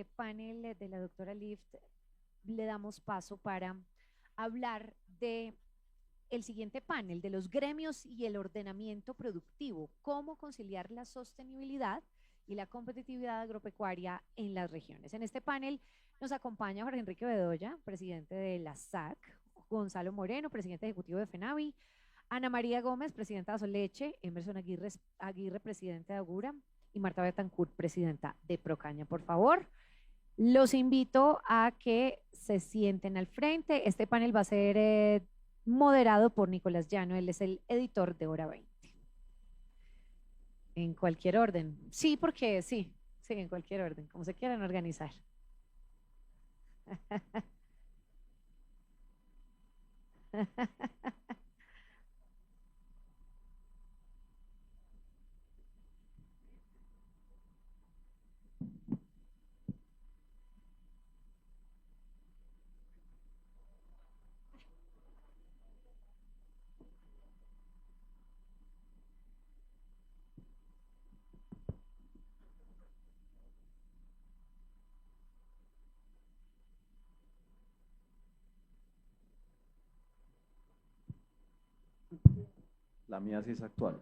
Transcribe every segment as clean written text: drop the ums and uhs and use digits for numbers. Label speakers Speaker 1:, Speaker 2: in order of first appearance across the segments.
Speaker 1: Panel de la doctora Lift le damos paso para hablar de el siguiente panel de los gremios y el ordenamiento productivo, cómo conciliar la sostenibilidad y la competitividad agropecuaria en las regiones. En este panel nos acompaña Jorge Enrique Bedoya, presidente de la SAC, Gonzalo Moreno, presidente ejecutivo de FENAVI, Ana María Gómez, presidenta de Azoleche, Emerson Aguirre, presidente de Augura, y Marta Betancourt, presidenta de Procaña. Por favor, los invito a que se sienten al frente. Este panel va a ser moderado por Nicolás Llano, él es el editor de Hora 20. En cualquier orden. Sí, porque sí, en cualquier orden, como se quieran organizar.
Speaker 2: La mía sí es actual.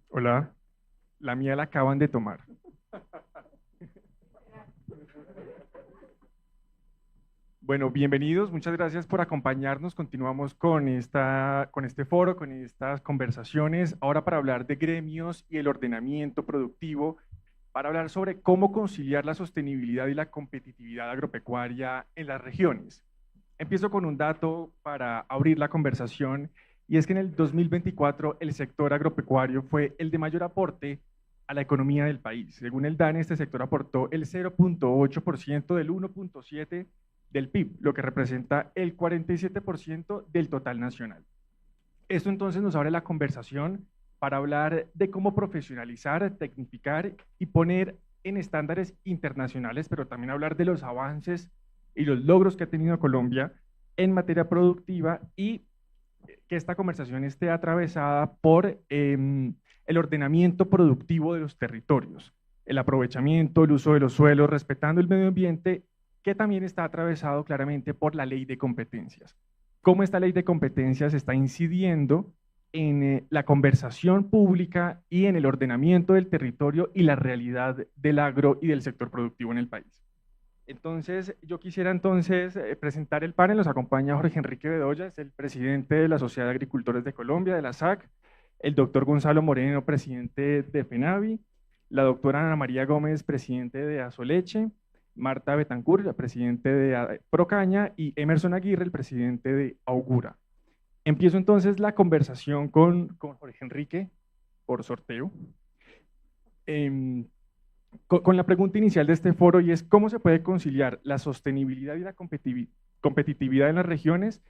Speaker 3: Hola, la mía la acaban de tomar. Bueno, bienvenidos, muchas gracias por acompañarnos. Continuamos con este foro, con estas conversaciones, ahora para hablar de gremios y el ordenamiento productivo, para hablar sobre cómo conciliar la sostenibilidad y la competitividad agropecuaria en las regiones. Empiezo con un dato para abrir la conversación, y es que en el 2024 el sector agropecuario fue el de mayor aporte a la economía del país. Según el DANE, este sector aportó el 0.8% del 1.7% del PIB, lo que representa el 47% del total nacional. Esto entonces nos abre la conversación para hablar de cómo profesionalizar, tecnificar y poner en estándares internacionales, pero también hablar de los avances y los logros que ha tenido Colombia en materia productiva, y que esta conversación esté atravesada por el ordenamiento productivo de los territorios, el aprovechamiento, el uso de los suelos, respetando el medio ambiente, que también está atravesado claramente por la ley de competencias. Cómo esta ley de competencias está incidiendo en la conversación pública y en el ordenamiento del territorio y la realidad del agro y del sector productivo en el país. Entonces, yo quisiera presentar el panel. Nos acompaña Jorge Enrique Bedoya, es el presidente de la Sociedad de Agricultores de Colombia, de la SAC, el doctor Gonzalo Moreno, presidente de FENAVI, la doctora Ana María Gómez, presidente de Azoleche, Marta Betancourt, la presidente de Procaña, y Emerson Aguirre, el presidente de Augura. Empiezo entonces la conversación con Jorge Enrique por sorteo. Con la pregunta inicial de este foro, y es cómo se puede conciliar la sostenibilidad y la competitividad en las regiones,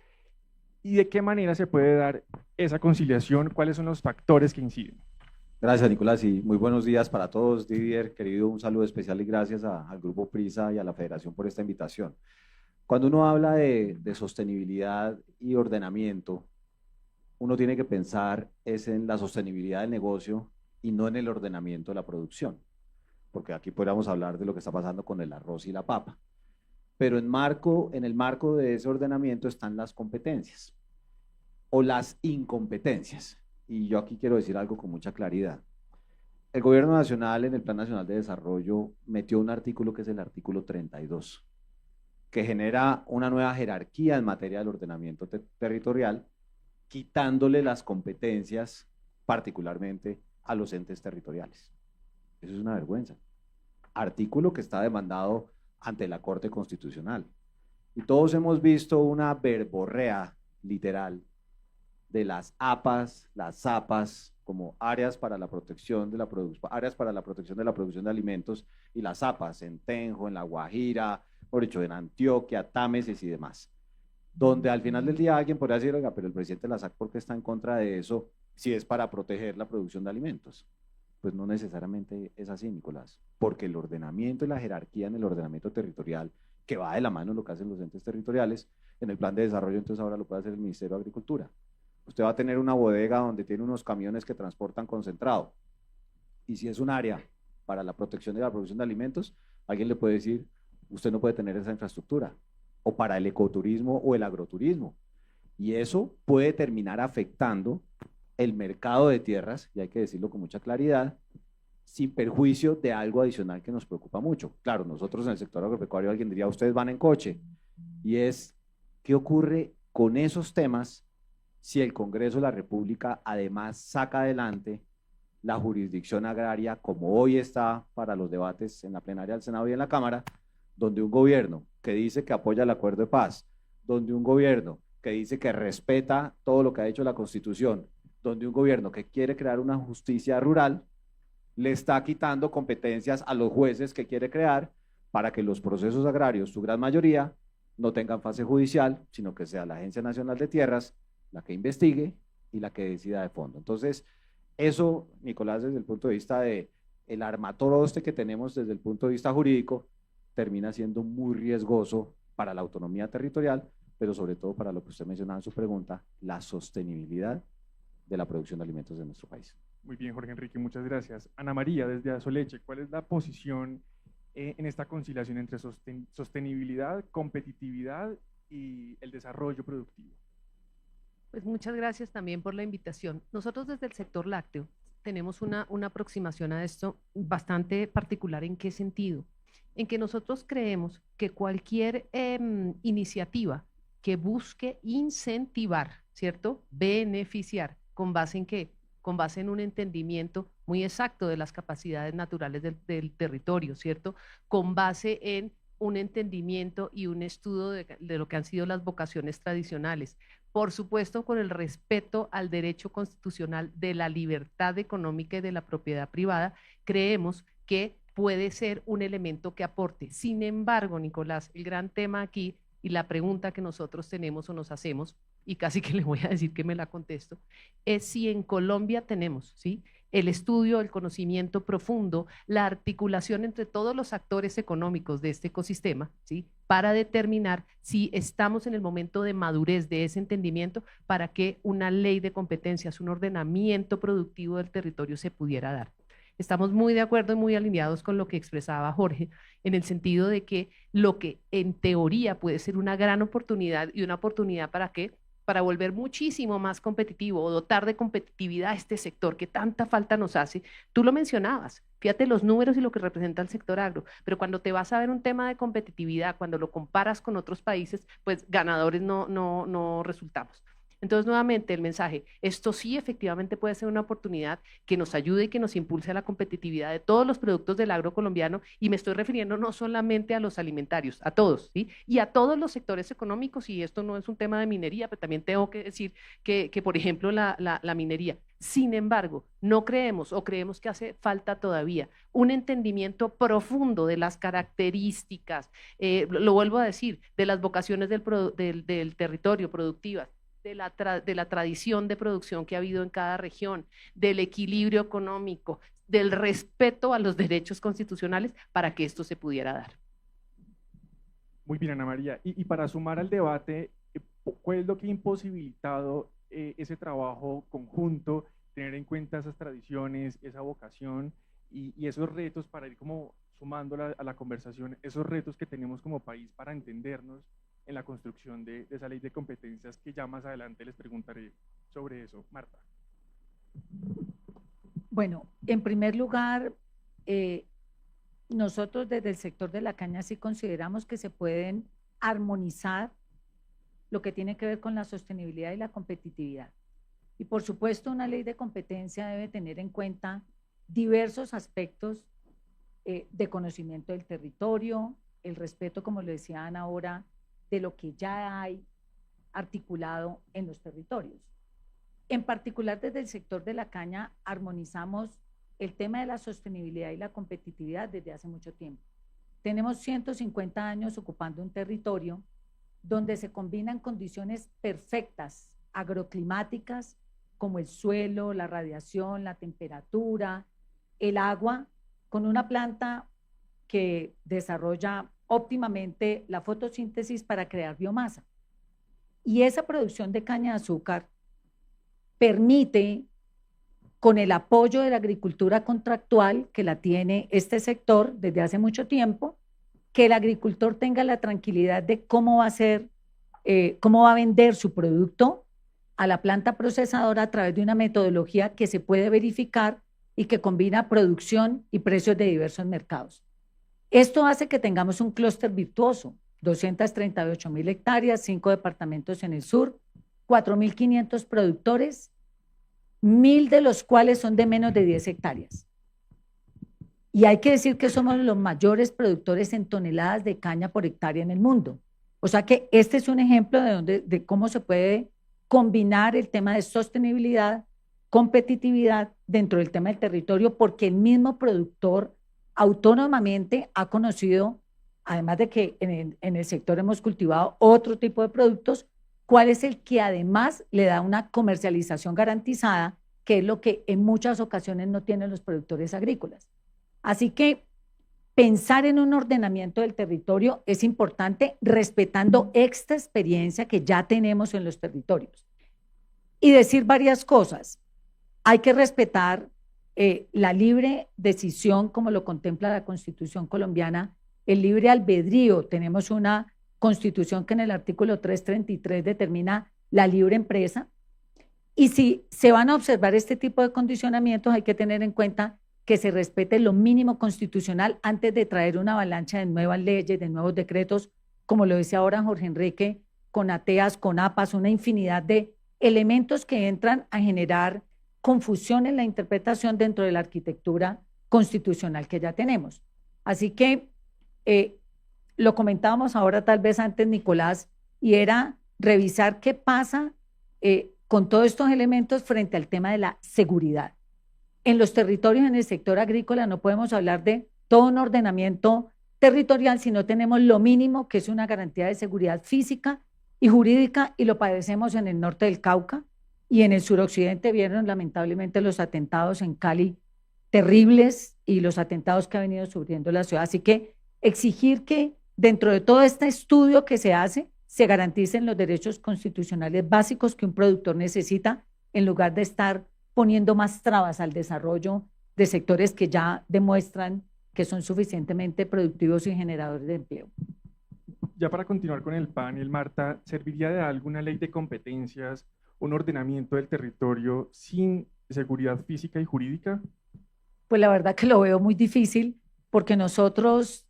Speaker 3: y de qué manera se puede dar esa conciliación, cuáles son los factores que inciden.
Speaker 2: Gracias, Nicolás, y muy buenos días para todos. Didier, querido, un saludo especial y gracias al Grupo Prisa y a la Federación por esta invitación. Cuando uno habla de sostenibilidad y ordenamiento, uno tiene que pensar es en la sostenibilidad del negocio y no en el ordenamiento de la producción, porque aquí podríamos hablar de lo que está pasando con el arroz y la papa. Pero en el marco de ese ordenamiento están las competencias o las incompetencias. Y yo aquí quiero decir algo con mucha claridad. El gobierno nacional en el Plan Nacional de Desarrollo metió un artículo que es el artículo 32, que genera una nueva jerarquía en materia del ordenamiento territorial, quitándole las competencias particularmente a los entes territoriales. Eso es una vergüenza. Artículo que está demandado ante la Corte Constitucional. Y todos hemos visto una verborrea literal de las APAs, las ZAPAs, como áreas para la protección de la producción de alimentos, y las ZAPAs en Tenjo, en La Guajira, por hecho en Antioquia, Támesis y demás. Donde al final del día alguien podría decir, oiga, pero el presidente de la SAC, ¿por qué está en contra de eso si es para proteger la producción de alimentos? Pues no necesariamente es así, Nicolás, porque el ordenamiento y la jerarquía en el ordenamiento territorial, que va de la mano en lo que hacen los entes territoriales, en el plan de desarrollo, entonces ahora lo puede hacer el Ministerio de Agricultura. Usted va a tener una bodega donde tiene unos camiones que transportan concentrado, y si es un área para la protección de la producción de alimentos, alguien le puede decir, usted no puede tener esa infraestructura, o para el ecoturismo o el agroturismo. Y eso puede terminar afectando el mercado de tierras, y hay que decirlo con mucha claridad, sin perjuicio de algo adicional que nos preocupa mucho. Claro, nosotros en el sector agropecuario, alguien diría, ustedes van en coche, y es, ¿qué ocurre con esos temas si el Congreso de la República además saca adelante la jurisdicción agraria como hoy está para los debates en la plenaria del Senado y en la Cámara, donde un gobierno que dice que apoya el acuerdo de paz, donde un gobierno que dice que respeta todo lo que ha hecho la Constitución, donde un gobierno que quiere crear una justicia rural, le está quitando competencias a los jueces que quiere crear para que los procesos agrarios, su gran mayoría, no tengan fase judicial, sino que sea la Agencia Nacional de Tierras la que investigue y la que decida de fondo. Entonces, eso, Nicolás, desde el punto de vista de el armatoste este que tenemos desde el punto de vista jurídico, termina siendo muy riesgoso para la autonomía territorial, pero sobre todo para lo que usted mencionaba en su pregunta, la sostenibilidad de la producción de alimentos de nuestro país.
Speaker 3: Muy bien, Jorge Enrique, muchas gracias. Ana María, desde Azoleche, ¿cuál es la posición en esta conciliación entre sostenibilidad, competitividad y el desarrollo productivo?
Speaker 4: Pues muchas gracias también por la invitación. Nosotros desde el sector lácteo tenemos una aproximación a esto bastante particular. ¿En qué sentido? En que nosotros creemos que cualquier iniciativa que busque incentivar, ¿cierto? Beneficiar, ¿con base en qué? Con base en un entendimiento muy exacto de las capacidades naturales del territorio, ¿cierto? Con base en un entendimiento y un estudio de lo que han sido las vocaciones tradicionales. Por supuesto, con el respeto al derecho constitucional de la libertad económica y de la propiedad privada, creemos que puede ser un elemento que aporte. Sin embargo, Nicolás, el gran tema aquí y la pregunta que nosotros tenemos o nos hacemos, y casi que le voy a decir que me la contesto, es si en Colombia tenemos, ¿sí?, el estudio, el conocimiento profundo, la articulación entre todos los actores económicos de este ecosistema, ¿sí?, para determinar si estamos en el momento de madurez de ese entendimiento para que una ley de competencias, un ordenamiento productivo del territorio se pudiera dar. Estamos muy de acuerdo y muy alineados con lo que expresaba Jorge, en el sentido de que lo que en teoría puede ser una gran oportunidad y una oportunidad para qué, para volver muchísimo más competitivo o dotar de competitividad a este sector que tanta falta nos hace. Tú lo mencionabas, fíjate los números y lo que representa el sector agro, pero cuando te vas a ver un tema de competitividad, cuando lo comparas con otros países, pues ganadores no resultamos. Entonces, nuevamente, el mensaje, esto sí efectivamente puede ser una oportunidad que nos ayude y que nos impulse a la competitividad de todos los productos del agro colombiano, y me estoy refiriendo no solamente a los alimentarios, a todos, ¿sí?, y a todos los sectores económicos, y esto no es un tema de minería, pero también tengo que decir que por ejemplo, la minería. Sin embargo, no creemos o creemos que hace falta todavía un entendimiento profundo de las características, lo vuelvo a decir, de las vocaciones del territorio productivas, de la tradición de producción que ha habido en cada región, del equilibrio económico, del respeto a los derechos constitucionales para que esto se pudiera dar.
Speaker 3: Muy bien, Ana María. Y para sumar al debate, ¿cuál es lo que ha imposibilitado ese trabajo conjunto, tener en cuenta esas tradiciones, esa vocación y esos retos para ir como sumando a la conversación, esos retos que tenemos como país para entendernos en la construcción de esa ley de competencias, que ya más adelante les preguntaré sobre eso? Marta.
Speaker 5: Bueno, en primer lugar, nosotros desde el sector de la caña sí consideramos que se pueden armonizar lo que tiene que ver con la sostenibilidad y la competitividad. Y por supuesto, una ley de competencia debe tener en cuenta diversos aspectos de conocimiento del territorio, el respeto, como lo decía Ana ahora, de lo que ya hay articulado en los territorios. En particular, desde el sector de la caña, armonizamos el tema de la sostenibilidad y la competitividad desde hace mucho tiempo. Tenemos 150 años ocupando un territorio donde se combinan condiciones perfectas, agroclimáticas, como el suelo, la radiación, la temperatura, el agua, con una planta que desarrolla óptimamente la fotosíntesis para crear biomasa. Y esa producción de caña de azúcar permite, con el apoyo de la agricultura contractual que la tiene este sector desde hace mucho tiempo, que el agricultor tenga la tranquilidad de cómo va a ser, cómo va a vender su producto a la planta procesadora a través de una metodología que se puede verificar y que combina producción y precios de diversos mercados. Esto hace que tengamos un clúster virtuoso, 238.000 hectáreas, 5 departamentos en el sur, 4.500 productores, 1.000 de los cuales son de menos de 10 hectáreas. Y hay que decir que somos los mayores productores en toneladas de caña por hectárea en el mundo. O sea que este es un ejemplo de cómo se puede combinar el tema de sostenibilidad, competitividad dentro del tema del territorio, porque el mismo productor autónomamente ha conocido, además de que en el sector hemos cultivado otro tipo de productos, cuál es el que además le da una comercialización garantizada, que es lo que en muchas ocasiones no tienen los productores agrícolas. Así que pensar en un ordenamiento del territorio es importante, respetando esta experiencia que ya tenemos en los territorios. Y decir varias cosas. Hay que respetar la libre decisión, como lo contempla la Constitución colombiana, el libre albedrío. Tenemos una Constitución que en el artículo 333 determina la libre empresa. Y si se van a observar este tipo de condicionamientos, hay que tener en cuenta que se respete lo mínimo constitucional antes de traer una avalancha de nuevas leyes, de nuevos decretos, como lo decía ahora Jorge Enrique, con ATEAS, con APAS, una infinidad de elementos que entran a generar confusión en la interpretación dentro de la arquitectura constitucional que ya tenemos. Así que lo comentábamos ahora tal vez antes, Nicolás, y era revisar qué pasa con todos estos elementos frente al tema de la seguridad. En los territorios, en el sector agrícola, no podemos hablar de todo un ordenamiento territorial si no tenemos lo mínimo, que es una garantía de seguridad física y jurídica, y lo padecemos en el norte del Cauca y en el suroccidente. Vieron lamentablemente los atentados en Cali terribles y los atentados que ha venido sufriendo la ciudad. Así que exigir que dentro de todo este estudio que se hace, se garanticen los derechos constitucionales básicos que un productor necesita, en lugar de estar poniendo más trabas al desarrollo de sectores que ya demuestran que son suficientemente productivos y generadores de empleo.
Speaker 3: Ya para continuar con el panel, Marta, ¿serviría de alguna ley de competencias, un ordenamiento del territorio sin seguridad física y jurídica?
Speaker 5: Pues la verdad que lo veo muy difícil, porque nosotros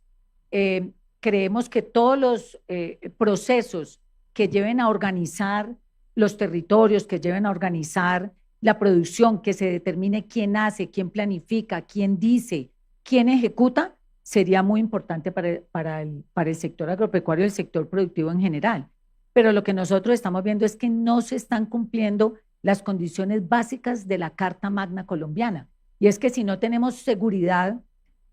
Speaker 5: creemos que todos los procesos que lleven a organizar los territorios, que lleven a organizar la producción, que se determine quién hace, quién planifica, quién dice, quién ejecuta, sería muy importante para el sector agropecuario y el sector productivo en general. Pero lo que nosotros estamos viendo es que no se están cumpliendo las condiciones básicas de la Carta Magna colombiana. Y es que si no tenemos seguridad,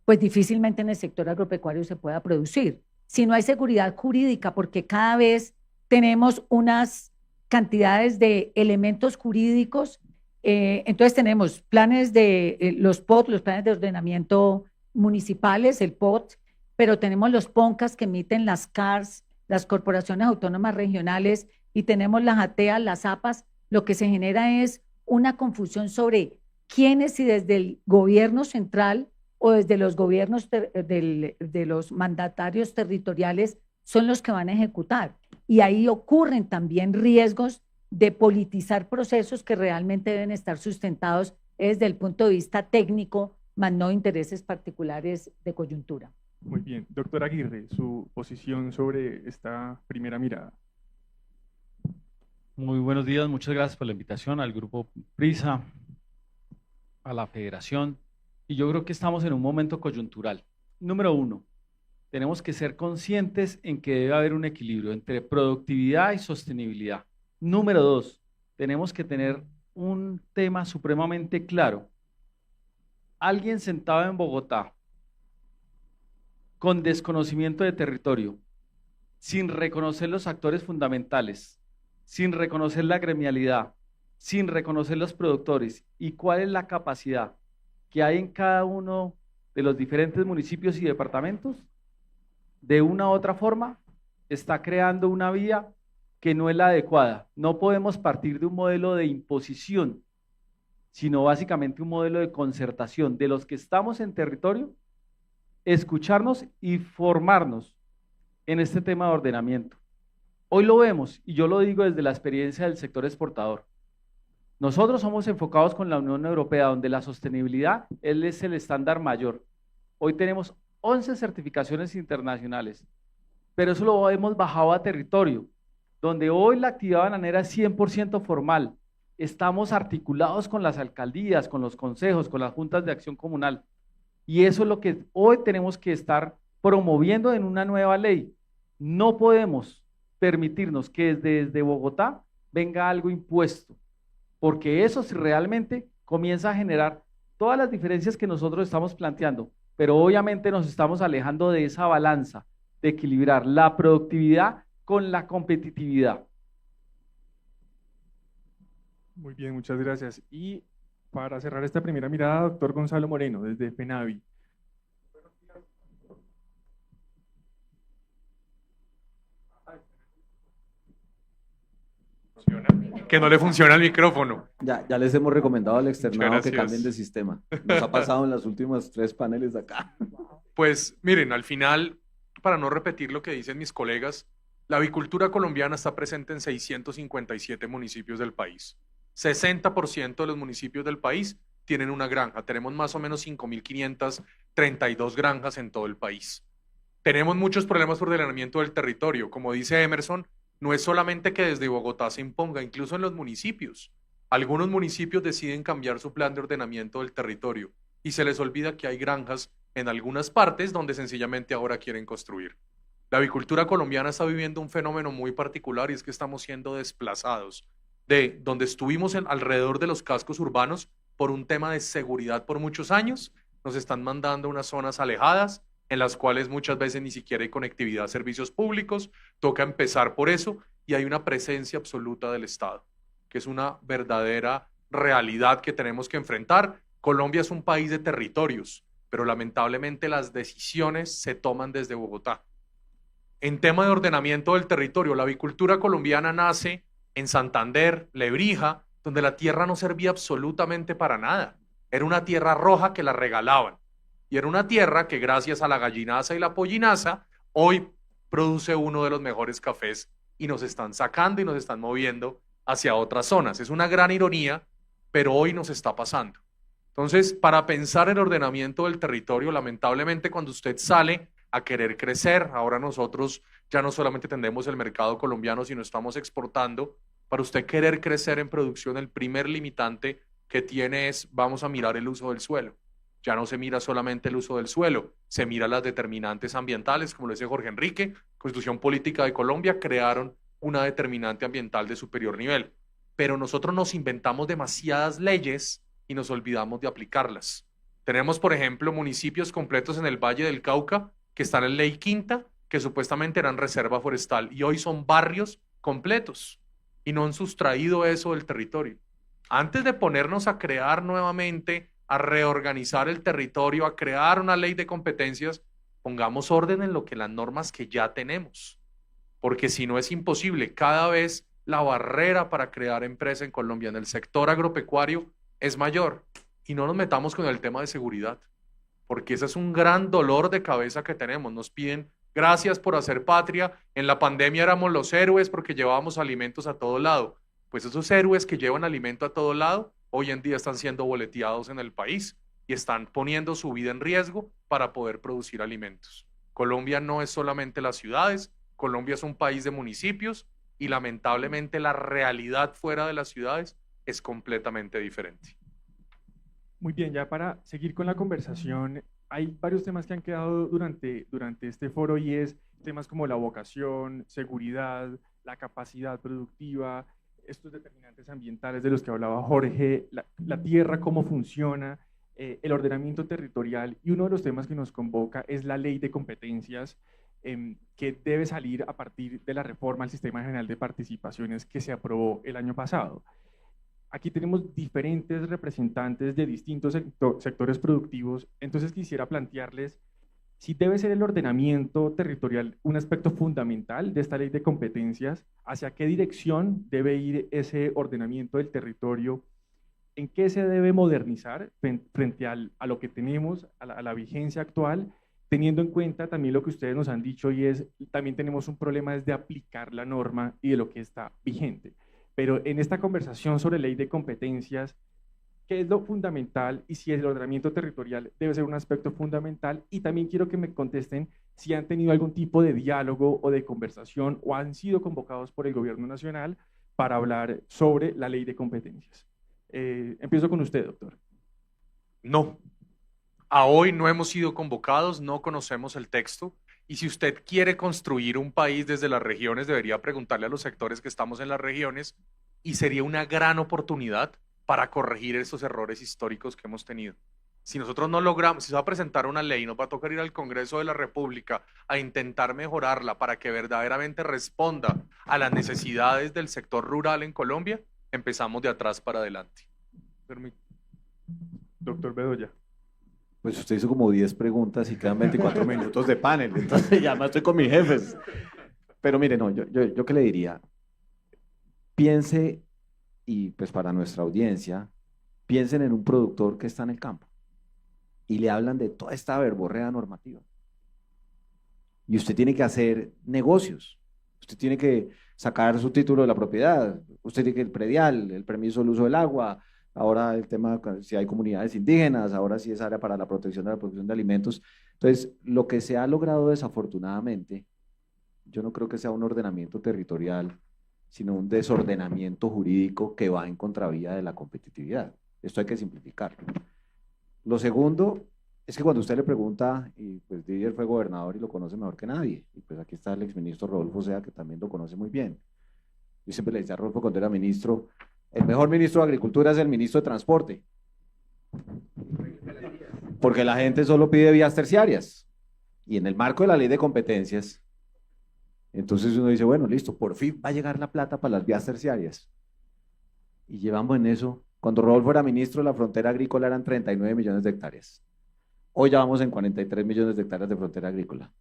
Speaker 5: pues difícilmente en el sector agropecuario se pueda producir. Si no hay seguridad jurídica, porque cada vez tenemos unas cantidades de elementos jurídicos. Entonces tenemos planes de los POT, los planes de ordenamiento municipales, el POT, pero tenemos los PONCAS que emiten las CARS, las corporaciones autónomas regionales, y tenemos las ATEAS, las APAS. Lo que se genera es una confusión sobre quiénes, si desde el gobierno central o desde los gobiernos de los mandatarios territoriales son los que van a ejecutar. Y ahí ocurren también riesgos de politizar procesos que realmente deben estar sustentados desde el punto de vista técnico, más no intereses particulares de coyuntura.
Speaker 3: Muy bien. Doctor Aguirre, su posición sobre esta primera mirada.
Speaker 6: Muy buenos días, muchas gracias por la invitación al Grupo Prisa, a la Federación. Y yo creo que estamos en un momento coyuntural. Número uno, tenemos que ser conscientes en que debe haber un equilibrio entre productividad y sostenibilidad. Número dos, tenemos que tener un tema supremamente claro. Alguien sentado en Bogotá, con desconocimiento de territorio, sin reconocer los actores fundamentales, sin reconocer la gremialidad, sin reconocer los productores y cuál es la capacidad que hay en cada uno de los diferentes municipios y departamentos, de una u otra forma, está creando una vía que no es la adecuada. No podemos partir de un modelo de imposición, sino básicamente un modelo de concertación de los que estamos en territorio escucharnos y formarnos en este tema de ordenamiento. Hoy lo vemos, y yo lo digo desde la experiencia del sector exportador. Nosotros somos enfocados con la Unión Europea, donde la sostenibilidad es el estándar mayor. Hoy tenemos 11 certificaciones internacionales, pero eso lo hemos bajado a territorio, donde hoy la actividad bananera es 100% formal. Estamos articulados con las alcaldías, con los consejos, con las juntas de acción comunal. Y eso es lo que hoy tenemos que estar promoviendo en una nueva ley. No podemos permitirnos que desde Bogotá venga algo impuesto, porque eso realmente comienza a generar todas las diferencias que nosotros estamos planteando, pero obviamente nos estamos alejando de esa balanza, de equilibrar la productividad con la competitividad.
Speaker 3: Muy bien, muchas gracias. Y para cerrar esta primera mirada, doctor Gonzalo Moreno, desde FENAVI.
Speaker 7: Que no le funciona el micrófono.
Speaker 2: Ya les hemos recomendado al externado que
Speaker 7: gracias.
Speaker 2: cambien de sistema. Nos ha pasado en los últimos 3 paneles de acá.
Speaker 7: Pues miren, al final, para no repetir lo que dicen mis colegas, la avicultura colombiana está presente en 657 municipios del país. 60% de los municipios del país tienen una granja. Tenemos más o menos 5.532 granjas en todo el país. Tenemos muchos problemas por ordenamiento del territorio. Como dice Emerson, no es solamente que desde Bogotá se imponga, incluso en los municipios. Algunos municipios deciden cambiar su plan de ordenamiento del territorio y se les olvida que hay granjas en algunas partes donde sencillamente ahora quieren construir. La avicultura colombiana está viviendo un fenómeno muy particular y es que estamos siendo desplazados de donde estuvimos alrededor de los cascos urbanos por un tema de seguridad por muchos años. Nos están mandando a unas zonas alejadas en las cuales muchas veces ni siquiera hay conectividad a servicios públicos, toca empezar por eso y hay una presencia absoluta del Estado, que es una verdadera realidad que tenemos que enfrentar. Colombia es un país de territorios, pero lamentablemente las decisiones se toman desde Bogotá. En tema de ordenamiento del territorio, la avicultura colombiana nace en Santander, Lebrija, donde la tierra no servía absolutamente para nada. Era una tierra roja que la regalaban. Y era una tierra que gracias a la gallinaza y la pollinaza, hoy produce uno de los mejores cafés y nos están sacando y nos están moviendo hacia otras zonas. Es una gran ironía, pero hoy nos está pasando. Entonces, para pensar en el ordenamiento del territorio, lamentablemente cuando usted sale a querer crecer, ahora nosotros ya no solamente tendemos el mercado colombiano, sino estamos exportando. Para usted querer crecer en producción, el primer limitante que tiene es, vamos a mirar el uso del suelo. Ya no se mira solamente el uso del suelo, se mira las determinantes ambientales, como lo dice Jorge Enrique, Constitución Política de Colombia, crearon una determinante ambiental de superior nivel. Pero nosotros nos inventamos demasiadas leyes y nos olvidamos de aplicarlas. Tenemos, por ejemplo, municipios completos en el Valle del Cauca que están en ley quinta, que supuestamente eran reserva forestal y hoy son barrios completos y no han sustraído eso del territorio. Antes de ponernos a crear nuevamente, a reorganizar el territorio, a crear una ley de competencias, pongamos orden en lo que las normas que ya tenemos, porque si no es imposible. Cada vez la barrera para crear empresa en Colombia en el sector agropecuario es mayor y no nos metamos con el tema de seguridad, porque ese es un gran dolor de cabeza que tenemos. Nos piden gracias por hacer patria, en la pandemia éramos los héroes porque llevábamos alimentos a todo lado. Pues esos héroes que llevan alimento a todo lado hoy en día están siendo boleteados en el país y están poniendo su vida en riesgo para poder producir alimentos. Colombia no es solamente las ciudades, Colombia es un país de municipios y lamentablemente la realidad fuera de las ciudades es completamente diferente.
Speaker 3: Muy bien, ya para seguir con la conversación, hay varios temas que han quedado durante este foro y es temas como la vocación, seguridad, la capacidad productiva, estos determinantes ambientales de los que hablaba Jorge, la tierra, cómo funciona, el ordenamiento territorial, y uno de los temas que nos convoca es la ley de competencias que debe salir a partir de la reforma al Sistema General de Participaciones que se aprobó el año pasado. Aquí tenemos diferentes representantes de distintos sectores productivos, entonces quisiera plantearles si debe ser el ordenamiento territorial un aspecto fundamental de esta ley de competencias, hacia qué dirección debe ir ese ordenamiento del territorio, en qué se debe modernizar frente a lo que tenemos, a la vigencia actual, teniendo en cuenta también lo que ustedes nos han dicho y es, también tenemos un problema es de aplicar la norma y de lo que está vigente. Pero en esta conversación sobre ley de competencias, ¿qué es lo fundamental y si el ordenamiento territorial debe ser un aspecto fundamental? Y también quiero que me contesten si han tenido algún tipo de diálogo o de conversación o han sido convocados por el gobierno nacional para hablar sobre la ley de competencias. Empiezo con usted, doctor.
Speaker 7: No. A hoy no hemos sido convocados, no conocemos el texto. Y si usted quiere construir un país desde las regiones, debería preguntarle a los sectores que estamos en las regiones y sería una gran oportunidad para corregir esos errores históricos que hemos tenido. Si nosotros no logramos, si se va a presentar una ley, nos va a tocar ir al Congreso de la República a intentar mejorarla para que verdaderamente responda a las necesidades del sector rural en Colombia, empezamos de atrás para adelante.
Speaker 3: Doctor Bedoya.
Speaker 2: Pues usted hizo como 10 preguntas y quedan 24 minutos de panel, entonces ya me estoy con mis jefes. Pero mire, no, yo qué le diría, piense, y pues para nuestra audiencia, piensen en un productor que está en el campo y le hablan de toda esta verborrea normativa. Y usted tiene que hacer negocios, usted tiene que sacar su título de la propiedad, usted tiene que el predial, el permiso del uso del agua, ahora el tema si hay comunidades indígenas, ahora sí es área para la protección de la producción de alimentos. Entonces, lo que se ha logrado desafortunadamente, yo no creo que sea un ordenamiento territorial, sino un desordenamiento jurídico que va en contravía de la competitividad. Esto hay que simplificarlo. Lo segundo es que cuando usted le pregunta, y pues Didier fue gobernador y lo conoce mejor que nadie, y pues aquí está el exministro Rodolfo Sea, que también lo conoce muy bien. Yo siempre le decía a Rodolfo cuando era ministro, el mejor ministro de Agricultura es el ministro de Transporte, porque la gente solo pide vías terciarias, y en el marco de la ley de competencias, entonces uno dice, bueno, listo, por fin va a llegar la plata para las vías terciarias, y llevamos en eso, cuando Rodolfo era ministro, la frontera agrícola eran 39 millones de hectáreas, hoy ya vamos en 43 millones de hectáreas de frontera agrícola.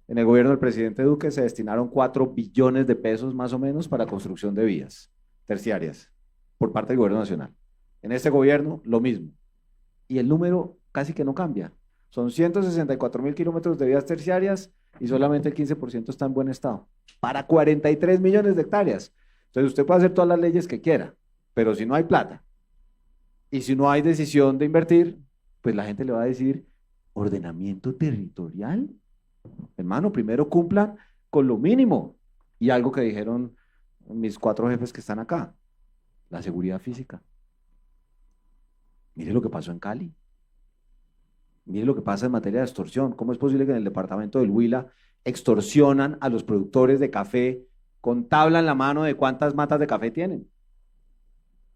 Speaker 2: En el gobierno del presidente Duque se destinaron 4 billones de pesos más o menos para construcción de vías terciarias por parte del gobierno nacional. En este gobierno, lo mismo. Y el número casi que no cambia. Son 164.000 kilómetros de vías terciarias y solamente el 15% está en buen estado. Para 43 millones de hectáreas. Entonces usted puede hacer todas las leyes que quiera, pero si no hay plata y si no hay decisión de invertir, pues la gente le va a decir, ordenamiento territorial. Hermano, primero cumplan con lo mínimo. Y algo que dijeron mis 4 jefes que están acá, la seguridad física. Mire lo que pasó en Cali. Mire lo que pasa en materia de extorsión. ¿Cómo es posible que en el departamento del Huila extorsionan a los productores de café con tabla en la mano de cuántas matas de café tienen?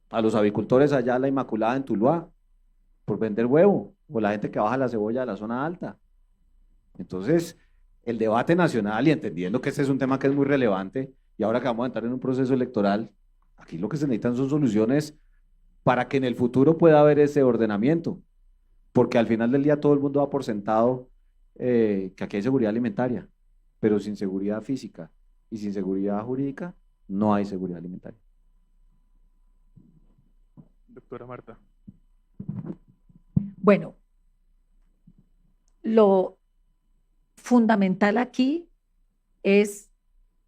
Speaker 2: A los avicultores allá, la Inmaculada en Tuluá, por vender huevo, o la gente que baja la cebolla de la zona alta. Entonces, el debate nacional, y entendiendo que este es un tema que es muy relevante, y ahora que vamos a entrar en un proceso electoral, aquí lo que se necesitan son soluciones para que en el futuro pueda haber ese ordenamiento, porque al final del día todo el mundo da por sentado que aquí hay seguridad alimentaria, pero sin seguridad física y sin seguridad jurídica no hay seguridad alimentaria.
Speaker 3: Doctora Marta.
Speaker 5: Bueno, lo fundamental aquí es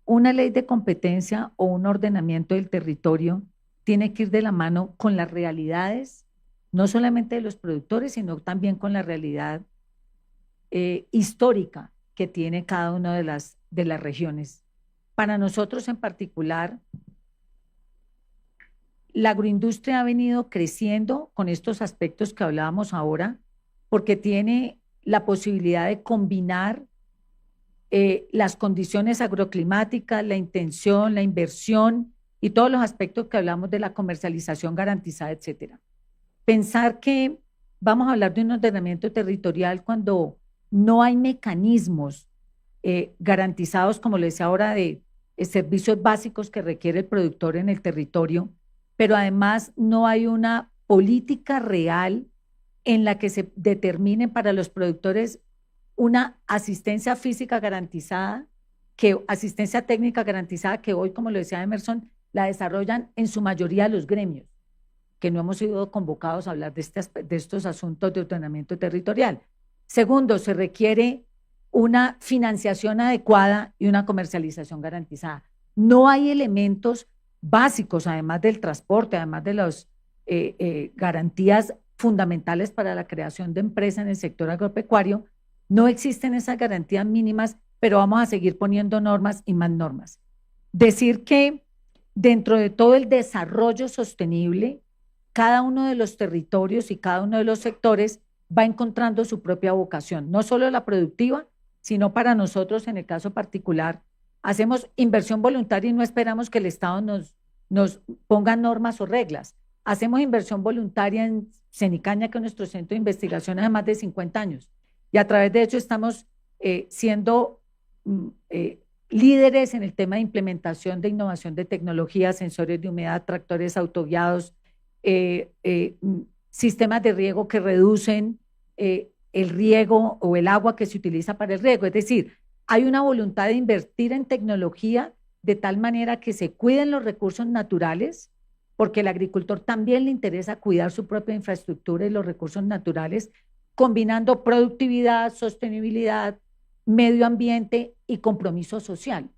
Speaker 5: una ley de competencia o un ordenamiento del territorio tiene que ir de la mano con las realidades, no solamente de los productores, sino también con la realidad histórica que tiene cada una de las regiones. Para nosotros en particular, la agroindustria ha venido creciendo con estos aspectos que hablábamos ahora, porque tiene la posibilidad de combinar las condiciones agroclimáticas, la intención, la inversión y todos los aspectos que hablamos de la comercialización garantizada, etcétera. Pensar que vamos a hablar de un ordenamiento territorial cuando no hay mecanismos garantizados, como le decía ahora, de servicios básicos que requiere el productor en el territorio, pero además no hay una política real en la que se determine para los productores una asistencia física garantizada, asistencia técnica garantizada, que hoy, como lo decía Emerson, la desarrollan en su mayoría los gremios, que no hemos sido convocados a hablar de estos asuntos de ordenamiento territorial. Segundo, se requiere una financiación adecuada y una comercialización garantizada. No hay elementos básicos, además del transporte, además de las garantías fundamentales para la creación de empresas en el sector agropecuario. No existen esas garantías mínimas, pero vamos a seguir poniendo normas y más normas. Decir que dentro de todo el desarrollo sostenible, cada uno de los territorios y cada uno de los sectores va encontrando su propia vocación, no solo la productiva, sino para nosotros, en el caso particular, hacemos inversión voluntaria y no esperamos que el Estado nos ponga normas o reglas. Hacemos inversión voluntaria en Cenicaña, que es nuestro centro de investigación hace más de 50 años. Y a través de hecho estamos siendo líderes en el tema de implementación de innovación de tecnologías, sensores de humedad, tractores autoguiados, sistemas de riego que reducen el riego o el agua que se utiliza para el riego. Es decir, hay una voluntad de invertir en tecnología de tal manera que se cuiden los recursos naturales, porque al agricultor también le interesa cuidar su propia infraestructura y los recursos naturales, combinando productividad, sostenibilidad, medio ambiente y compromiso social.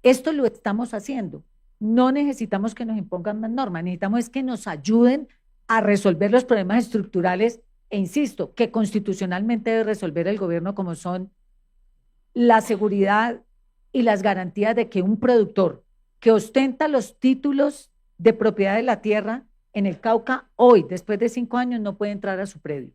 Speaker 5: Esto lo estamos haciendo. No necesitamos que nos impongan más normas, necesitamos es que nos ayuden a resolver los problemas estructurales e insisto, que constitucionalmente debe resolver el gobierno, como son la seguridad y las garantías de que un productor que ostenta los títulos de propiedad de la tierra en el Cauca, hoy, después de 5 años, no puede entrar a su predio.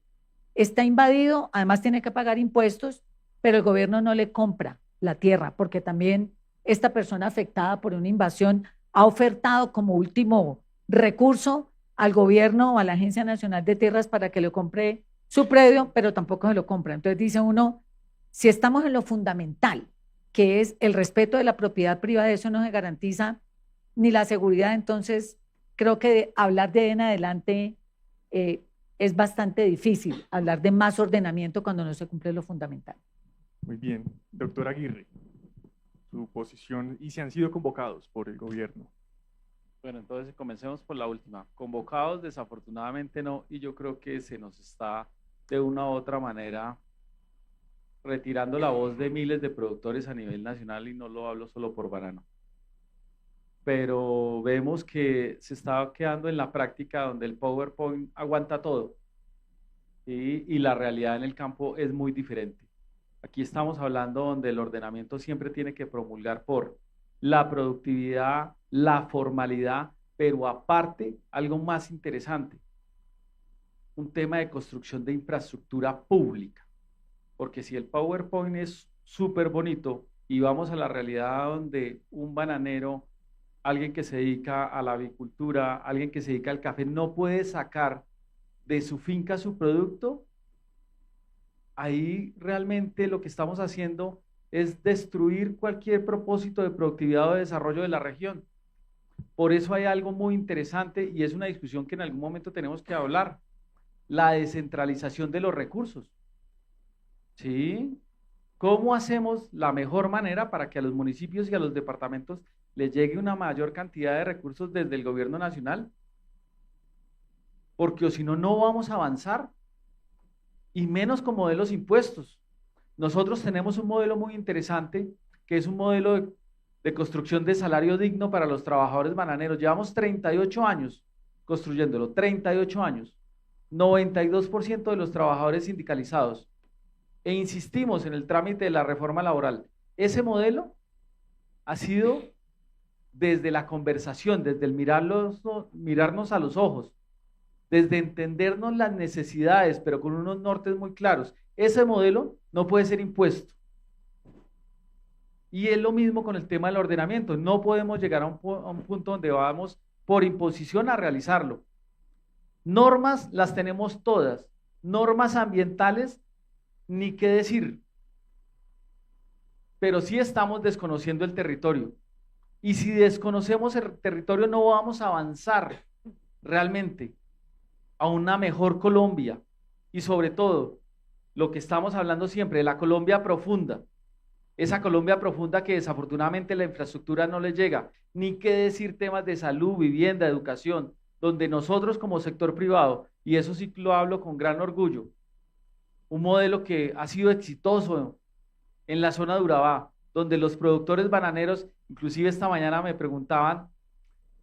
Speaker 5: Está invadido, además tiene que pagar impuestos, pero el gobierno no le compra la tierra, porque también esta persona afectada por una invasión ha ofertado como último recurso al gobierno o a la Agencia Nacional de Tierras para que le compre su predio, pero tampoco se lo compra. Entonces dice uno, si estamos en lo fundamental, que es el respeto de la propiedad privada, eso no se garantiza ni la seguridad, entonces creo que hablar de en adelante es bastante difícil, hablar de más ordenamiento cuando no se cumple lo fundamental.
Speaker 3: Muy bien. Doctor Aguirre, su posición, y si han sido convocados por el gobierno.
Speaker 6: Bueno, entonces comencemos por la última. Convocados, desafortunadamente no, y yo creo que se nos está de una u otra manera retirando la voz de miles de productores a nivel nacional, y no lo hablo solo por Banano. Pero vemos que se está quedando en la práctica donde el PowerPoint aguanta todo, y la realidad en el campo es muy diferente. Aquí estamos hablando donde el ordenamiento siempre tiene que promulgar por la productividad, la formalidad, pero aparte, algo más interesante, un tema de construcción de infraestructura pública. Porque si el PowerPoint es súper bonito y vamos a la realidad donde un bananero, alguien que se dedica a la avicultura, alguien que se dedica al café, no puede sacar de su finca su producto, ahí realmente lo que estamos haciendo es destruir cualquier propósito de productividad o de desarrollo de la región. Por eso hay algo muy interesante y es una discusión que en algún momento tenemos que hablar, la descentralización de los recursos. ¿Sí? ¿Cómo hacemos la mejor manera para que a los municipios y a los departamentos les llegue una mayor cantidad de recursos desde el gobierno nacional? Porque o si no, no vamos a avanzar, y menos con modelos impuestos. Nosotros tenemos un modelo muy interesante, que es un modelo de construcción de salario digno para los trabajadores bananeros. Llevamos 38 años construyéndolo, 38 años, 92% de los trabajadores sindicalizados, e insistimos en el trámite de la reforma laboral. Ese modelo ha sido desde la conversación, desde el mirarnos a los ojos, desde entendernos las necesidades, pero con unos nortes muy claros. Ese modelo no puede ser impuesto. Y es lo mismo con el tema del ordenamiento. No podemos llegar a un punto donde vamos por imposición a realizarlo. Normas las tenemos todas. Normas ambientales, ni qué decir. Pero sí estamos desconociendo el territorio. Y si desconocemos el territorio, no vamos a avanzar realmente a una mejor Colombia. Y sobre todo, lo que estamos hablando siempre, de la Colombia profunda. Esa Colombia profunda que desafortunadamente la infraestructura no le llega. Ni qué decir temas de salud, vivienda, educación, donde nosotros como sector privado, y eso sí lo hablo con gran orgullo, un modelo que ha sido exitoso en la zona de Urabá, donde los productores bananeros, inclusive esta mañana me preguntaban,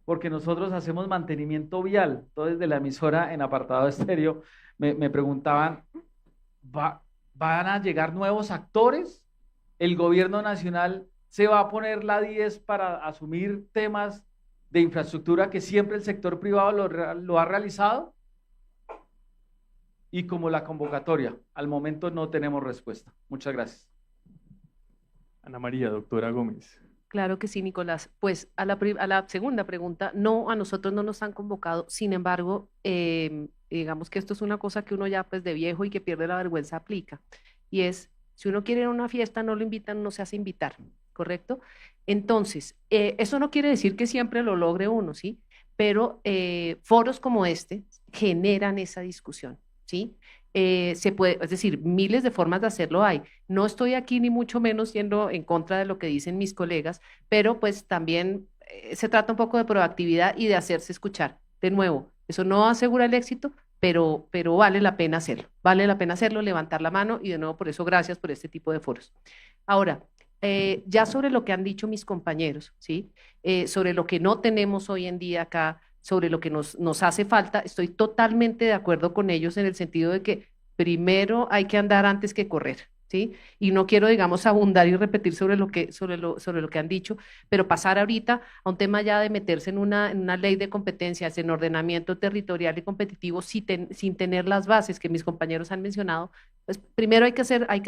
Speaker 6: porque nosotros hacemos mantenimiento vial, entonces desde la emisora en apartado estéreo, me preguntaban, ¿van a llegar nuevos actores? ¿El gobierno nacional se va a poner la 10 para asumir temas de infraestructura que siempre el sector privado lo ha realizado? Y como la convocatoria, al momento no tenemos respuesta. Muchas gracias.
Speaker 3: Ana María, doctora Gómez.
Speaker 4: Claro que sí, Nicolás. Pues a la segunda pregunta, no, a nosotros no nos han convocado. Sin embargo, digamos que esto es una cosa que uno ya pues de viejo y que pierde la vergüenza aplica. Y es, si uno quiere ir a una fiesta, no lo invitan, no se hace invitar, ¿correcto? Entonces, eso no quiere decir que siempre lo logre uno, ¿sí? Pero foros como este generan esa discusión, ¿sí? Se puede, es decir, miles de formas de hacerlo hay. No estoy aquí ni mucho menos yendo en contra de lo que dicen mis colegas, pero pues también se trata un poco de proactividad y de hacerse escuchar. De nuevo, eso no asegura el éxito, pero vale la pena hacerlo. Vale la pena hacerlo, levantar la mano y de nuevo por eso gracias por este tipo de foros. Ahora, ya sobre lo que han dicho mis compañeros, ¿sí? Sobre lo que no tenemos hoy en día acá, sobre lo que nos hace falta, estoy totalmente de acuerdo con ellos en el sentido de que primero hay que andar antes que correr, ¿sí? Y no quiero, digamos, abundar y repetir sobre lo que han dicho, pero pasar ahorita a un tema ya de meterse en una ley de competencias, en ordenamiento territorial y competitivo sin tener las bases que mis compañeros han mencionado, pues primero hay que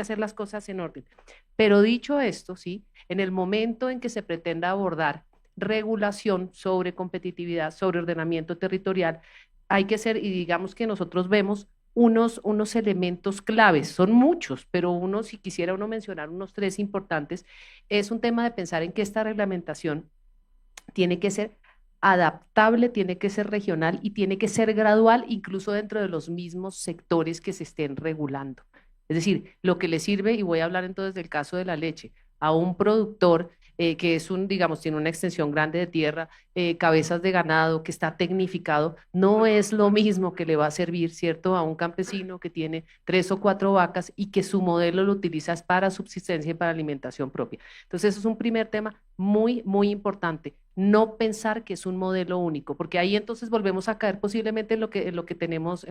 Speaker 4: hacer las cosas en orden. Pero dicho esto, ¿sí? En el momento en que se pretenda abordar regulación sobre competitividad, sobre ordenamiento territorial, hay que ser, y digamos que nosotros vemos unos elementos claves, son muchos, pero si quisiera uno mencionar unos 3 importantes, es un tema de pensar en que esta reglamentación tiene que ser adaptable, tiene que ser regional y tiene que ser gradual, incluso dentro de los mismos sectores que se estén regulando. Es decir, lo que le sirve, y voy a hablar entonces del caso de la leche, a un productor que es digamos, tiene una extensión grande de tierra, cabezas de ganado, que está tecnificado, no es lo mismo que le va a servir, ¿cierto?, a un campesino que tiene 3 o 4 vacas y que su modelo lo utiliza para subsistencia y para alimentación propia. Entonces, eso es un primer tema muy, muy importante. No pensar que es un modelo único, porque ahí entonces volvemos a caer posiblemente en lo que tenemos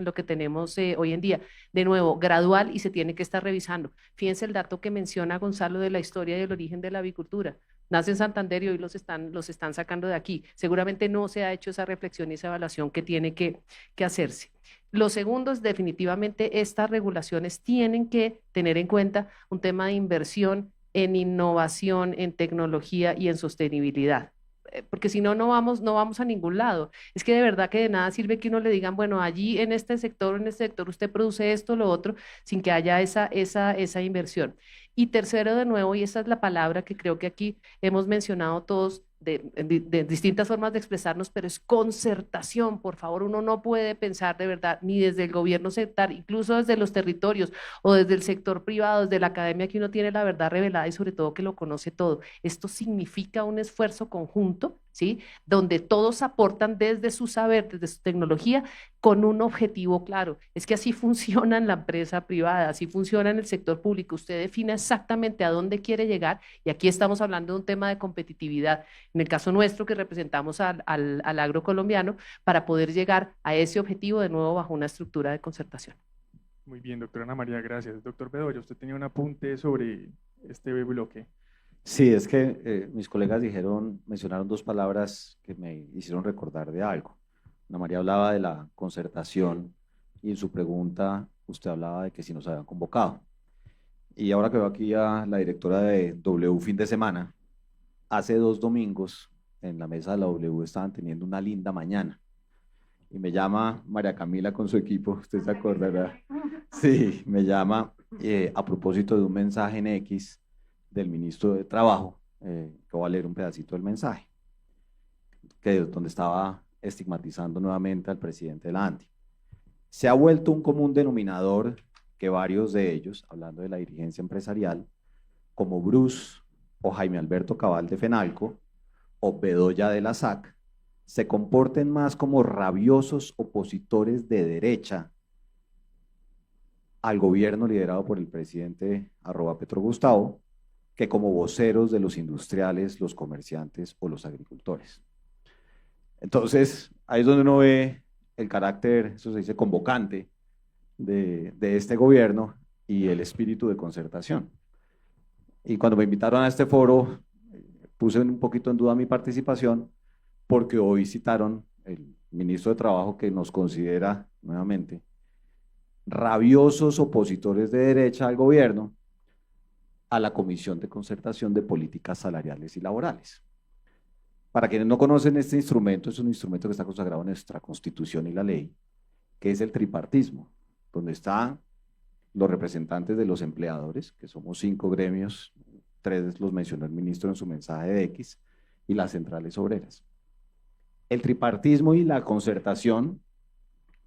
Speaker 4: hoy en día. De nuevo, gradual y se tiene que estar revisando. Fíjense el dato que menciona Gonzalo de la historia y el origen de la avicultura. Nace en Santander y hoy los están sacando de aquí. Seguramente no se ha hecho esa reflexión y esa evaluación que tiene que hacerse. Lo segundo es definitivamente estas regulaciones tienen que tener en cuenta un tema de inversión en innovación, en tecnología y en sostenibilidad. Porque si no, no vamos a ningún lado. Es que de verdad que de nada sirve que uno le digan, bueno, allí en este sector usted produce esto, lo otro, sin que haya esa inversión. Y tercero, de nuevo, y esa es la palabra que creo que aquí hemos mencionado todos de distintas formas de expresarnos, pero es concertación, por favor. Uno no puede pensar de verdad, ni desde el gobierno sector, incluso desde los territorios o desde el sector privado, desde la academia, que uno tiene la verdad revelada y sobre todo que lo conoce todo. Esto significa un esfuerzo conjunto, ¿sí? Donde todos aportan desde su saber, desde su tecnología, con un objetivo claro. Es que así funciona en la empresa privada, así funciona en el sector público. Usted define exactamente a dónde quiere llegar y aquí estamos hablando de un tema de competitividad. En el caso nuestro, que representamos al agro colombiano, para poder llegar a ese objetivo de nuevo bajo una estructura de concertación.
Speaker 3: Muy bien, doctora Ana María, gracias. Doctor Bedoya, usted tenía un apunte sobre este bloque.
Speaker 2: Sí, es que mis colegas mencionaron 2 palabras que me hicieron recordar de algo. Ana María hablaba de la concertación y en su pregunta usted hablaba de que si nos habían convocado. Y ahora que veo aquí a la directora de W Fin de Semana, hace 2 domingos en la mesa de la W estaban teniendo una linda mañana. Y me llama María Camila con su equipo, usted se acordará. Sí, me llama a propósito de un mensaje en X del ministro de Trabajo, que voy a leer un pedacito del mensaje, donde estaba estigmatizando nuevamente al presidente de la ANDI. Se ha vuelto un común denominador que varios de ellos, hablando de la dirigencia empresarial, como Bruce o Jaime Alberto Cabal de Fenalco o Bedoya de la SAC, se comporten más como rabiosos opositores de derecha al gobierno liderado por el presidente @PetroGustavo, que como voceros de los industriales, los comerciantes o los agricultores. Entonces, ahí es donde uno ve el carácter, eso se dice, convocante de este gobierno y el espíritu de concertación. Y cuando me invitaron a este foro, puse un poquito en duda mi participación, porque hoy citaron el ministro de Trabajo, que nos considera nuevamente rabiosos opositores de derecha al gobierno, a la Comisión de Concertación de Políticas Salariales y Laborales. Para quienes no conocen este instrumento, es un instrumento que está consagrado en nuestra Constitución y la ley, que es el tripartismo, donde están los representantes de los empleadores, que somos 5 gremios, 3 los mencionó el ministro en su mensaje de X, y las centrales obreras. El tripartismo y la concertación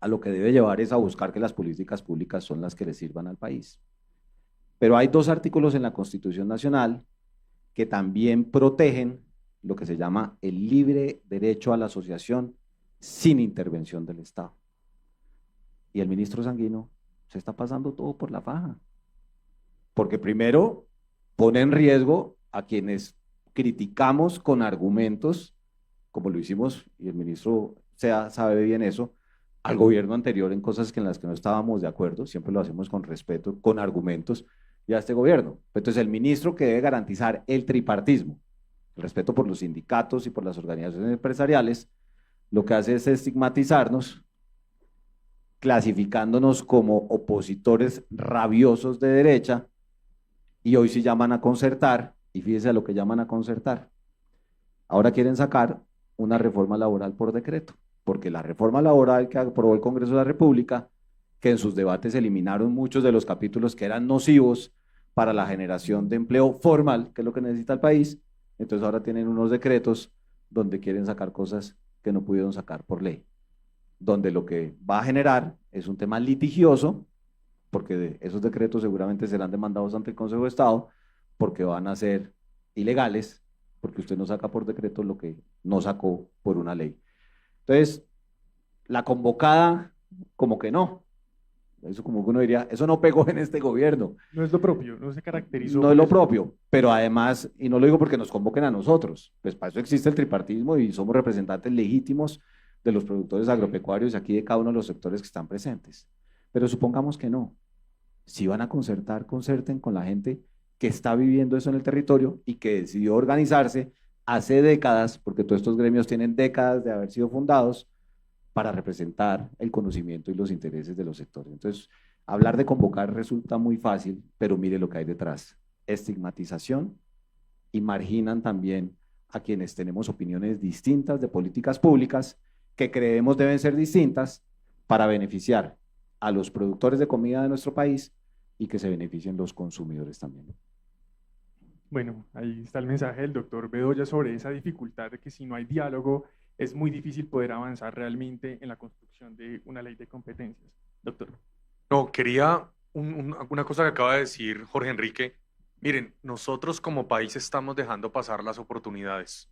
Speaker 2: a lo que debe llevar es a buscar que las políticas públicas son las que le sirvan al país. Pero hay 2 artículos en la Constitución Nacional que también protegen lo que se llama el libre derecho a la asociación sin intervención del Estado. Y el ministro Sanguino se está pasando todo por la faja, porque primero pone en riesgo a quienes criticamos con argumentos, como lo hicimos, y el ministro sabe bien eso, al gobierno anterior en cosas en las que no estábamos de acuerdo, siempre lo hacemos con respeto, con argumentos, y a este gobierno. Entonces el ministro, que debe garantizar el tripartismo, el respeto por los sindicatos y por las organizaciones empresariales, lo que hace es estigmatizarnos, clasificándonos como opositores rabiosos de derecha, y hoy sí llaman a concertar, y fíjese a lo que llaman a concertar. Ahora quieren sacar una reforma laboral por decreto, porque la reforma laboral que aprobó el Congreso de la República, que en sus debates eliminaron muchos de los capítulos que eran nocivos para la generación de empleo formal, que es lo que necesita el país, entonces ahora tienen unos decretos donde quieren sacar cosas que no pudieron sacar por ley, donde lo que va a generar es un tema litigioso, porque esos decretos seguramente serán demandados ante el Consejo de Estado, porque van a ser ilegales, porque usted no saca por decreto lo que no sacó por una ley. Entonces, la convocada, como que no. Eso como que uno diría, eso no pegó en este gobierno.
Speaker 3: No es lo propio, no se caracterizó.
Speaker 2: No es lo propio, pero además, y no lo digo porque nos convoquen a nosotros, pues para eso existe el tripartismo y somos representantes legítimos de los productores agropecuarios aquí de cada uno de los sectores que están presentes. Pero supongamos que no. Si van a concertar, concerten con la gente que está viviendo eso en el territorio y que decidió organizarse hace décadas, porque todos estos gremios tienen décadas de haber sido fundados, para representar el conocimiento y los intereses de los sectores. Entonces, hablar de convocar resulta muy fácil, pero mire lo que hay detrás. Estigmatización, y marginan también a quienes tenemos opiniones distintas de políticas públicas que creemos deben ser distintas para beneficiar a los productores de comida de nuestro país y que se beneficien los consumidores también.
Speaker 3: Bueno, ahí está el mensaje del doctor Bedoya sobre esa dificultad de que si no hay diálogo es muy difícil poder avanzar realmente en la construcción de una ley de competencias. Doctor.
Speaker 7: No, quería una cosa que acaba de decir Jorge Enrique. Miren, nosotros como país estamos dejando pasar las oportunidades.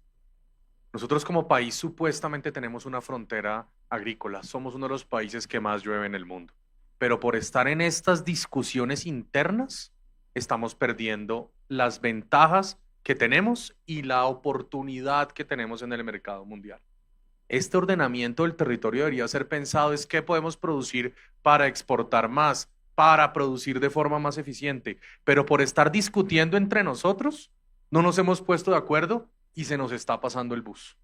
Speaker 7: Nosotros como país supuestamente tenemos una frontera agrícola, somos uno de los países que más llueve en el mundo, pero por estar en estas discusiones internas estamos perdiendo las ventajas que tenemos y la oportunidad que tenemos en el mercado mundial. Este ordenamiento del territorio debería ser pensado es qué podemos producir para exportar más, para producir de forma más eficiente, pero por estar discutiendo entre nosotros no nos hemos puesto de acuerdo y se nos está pasando el bus.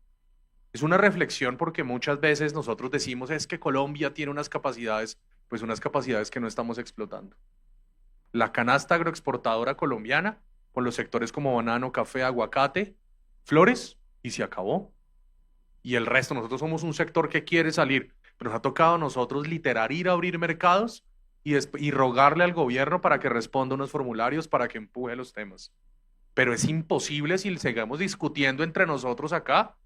Speaker 7: Es una reflexión porque muchas veces nosotros decimos es que Colombia tiene unas capacidades que no estamos explotando. La canasta agroexportadora colombiana, con los sectores como banano, café, aguacate, flores, y se acabó. Y el resto, nosotros somos un sector que quiere salir, pero nos ha tocado a nosotros literal ir a abrir mercados y rogarle al gobierno para que responda unos formularios para que empuje los temas. Pero es imposible si seguimos discutiendo entre nosotros acá.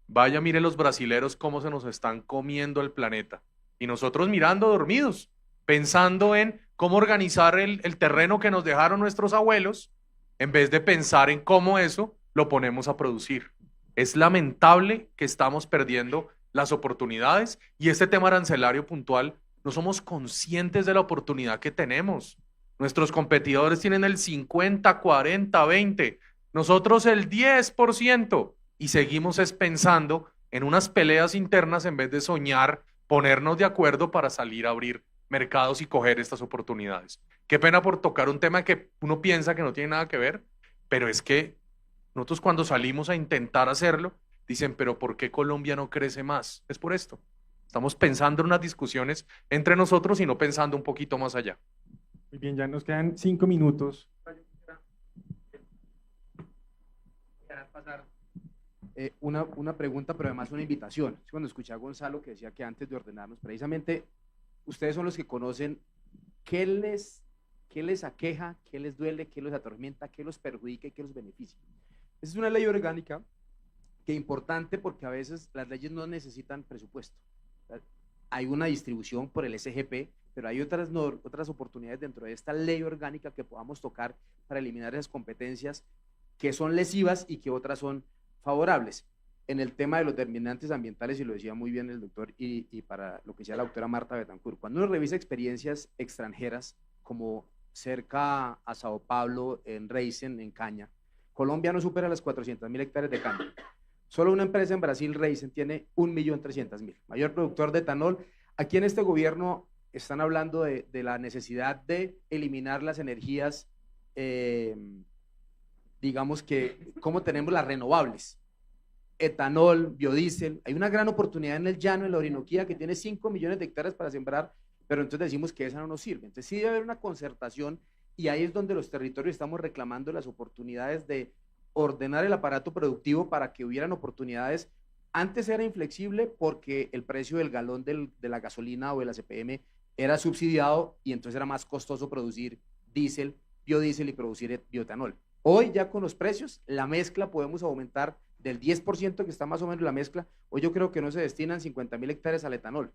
Speaker 7: Vaya, mire los brasileros cómo se nos están comiendo el planeta. Y nosotros mirando dormidos, pensando en cómo organizar el terreno que nos dejaron nuestros abuelos, en vez de pensar en cómo eso lo ponemos a producir. Es lamentable que estamos perdiendo las oportunidades y este tema arancelario puntual no somos conscientes de la oportunidad que tenemos. Nuestros competidores tienen el 50, 40, 20, nosotros el 10%, y seguimos pensando en unas peleas internas en vez de soñar, ponernos de acuerdo para salir a abrir mercados y coger estas oportunidades. Qué pena por tocar un tema que uno piensa que no tiene nada que ver, pero es que nosotros cuando salimos a intentar hacerlo, dicen, pero ¿por qué Colombia no crece más? Es por esto. Estamos pensando en unas discusiones entre nosotros y no pensando un poquito más allá.
Speaker 3: Muy bien, ya nos quedan 5 minutos.
Speaker 8: Una pregunta, pero además una invitación. Cuando escuché a Gonzalo que decía que antes de ordenarnos, precisamente ustedes son los que conocen qué les aqueja, qué les duele, qué los atormenta, qué los perjudica y qué los beneficia. Esa es una ley orgánica que es importante porque a veces las leyes no necesitan presupuesto. Hay una distribución por el SGP, pero hay otras oportunidades dentro de esta ley orgánica que podamos tocar para eliminar esas competencias que son lesivas y que otras son favorables. En el tema de los determinantes ambientales, y lo decía muy bien el doctor, y para lo que decía la doctora Marta Betancourt, cuando uno revisa experiencias extranjeras, como cerca a Sao Paulo, en Raízen, en caña, Colombia no supera las 400.000 hectáreas de caña. Solo una empresa en Brasil, Raízen, tiene 1.300.000. Mayor productor de etanol. Aquí en este gobierno están hablando de la necesidad de eliminar las energías, digamos que, ¿cómo tenemos las renovables? Etanol, biodiesel. Hay una gran oportunidad en el llano, en la Orinoquía, que tiene 5 millones de hectáreas para sembrar, pero entonces decimos que esa no nos sirve. Entonces sí debe haber una concertación, y ahí es donde los territorios estamos reclamando las oportunidades de ordenar el aparato productivo para que hubieran oportunidades. Antes era inflexible porque el precio del galón de la gasolina o de la CPM era subsidiado y entonces era más costoso producir diésel, biodiesel y producir bioetanol. Hoy ya con los precios, la mezcla podemos aumentar del 10% que está más o menos la mezcla. Hoy yo creo que no se destinan 50.000 hectáreas al etanol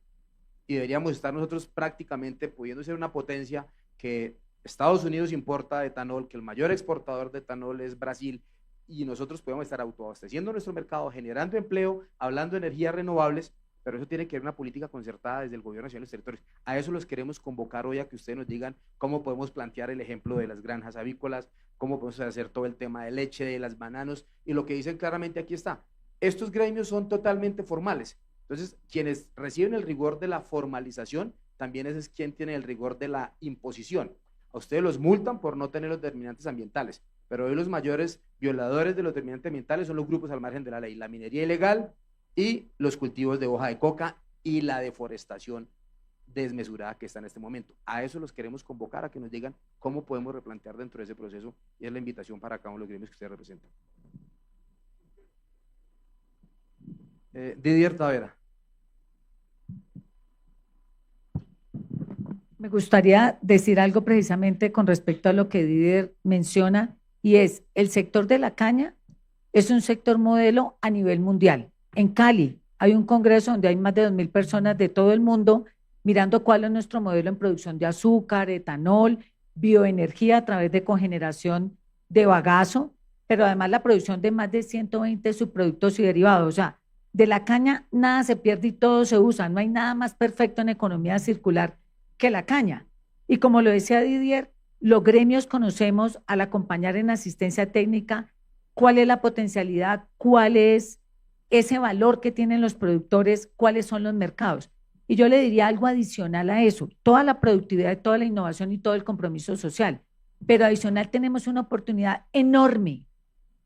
Speaker 8: y deberíamos estar nosotros prácticamente pudiendo ser una potencia que Estados Unidos importa etanol, que el mayor exportador de etanol es Brasil, y nosotros podemos estar autoabasteciendo nuestro mercado, generando empleo, hablando de energías renovables, pero eso tiene que haber una política concertada desde el gobierno nacional y los territorios. A eso los queremos convocar hoy, a que ustedes nos digan cómo podemos plantear el ejemplo de las granjas avícolas, cómo podemos hacer todo el tema de leche, de las bananos, y lo que dicen claramente aquí está, estos gremios son totalmente formales, entonces quienes reciben el rigor de la formalización, también ese es quien tiene el rigor de la imposición. A ustedes los multan por no tener los determinantes ambientales, pero hoy los mayores violadores de los determinantes ambientales son los grupos al margen de la ley, la minería ilegal y los cultivos de hoja de coca y la deforestación desmesurada que está en este momento. A eso los queremos convocar, a que nos digan cómo podemos replantear dentro de ese proceso, y es la invitación para cada uno de los gremios que ustedes representan. Didier Tavera.
Speaker 5: Me gustaría decir algo precisamente con respecto a lo que Didier menciona, y es el sector de la caña es un sector modelo a nivel mundial. En Cali hay un congreso donde hay más de 2.000 personas de todo el mundo mirando cuál es nuestro modelo en producción de azúcar, etanol, bioenergía a través de cogeneración de bagazo, pero además la producción de más de 120 subproductos y derivados. O sea, de la caña nada se pierde y todo se usa. No hay nada más perfecto en economía circular que la caña. Y como lo decía Didier, los gremios conocemos al acompañar en asistencia técnica cuál es la potencialidad, cuál es ese valor que tienen los productores, cuáles son los mercados. Y yo le diría algo adicional a eso, toda la productividad, toda la innovación y todo el compromiso social. Pero adicional tenemos una oportunidad enorme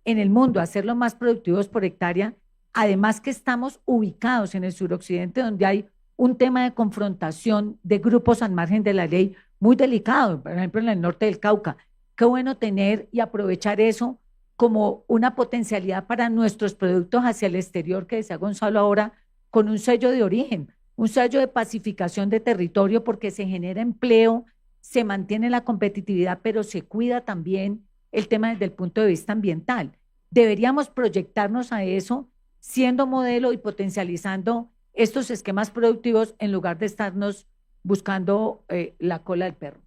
Speaker 5: en el mundo, hacerlo más productivos por hectárea, además que estamos ubicados en el suroccidente, donde hay un tema de confrontación de grupos al margen de la ley muy delicado, por ejemplo en el norte del Cauca. Qué bueno tener y aprovechar eso como una potencialidad para nuestros productos hacia el exterior, que decía Gonzalo ahora, con un sello de origen, un sello de pacificación de territorio, porque se genera empleo, se mantiene la competitividad, pero se cuida también el tema desde el punto de vista ambiental. Deberíamos proyectarnos a eso, siendo modelo y potencializando estos esquemas productivos en lugar de estarnos buscando la cola del perro.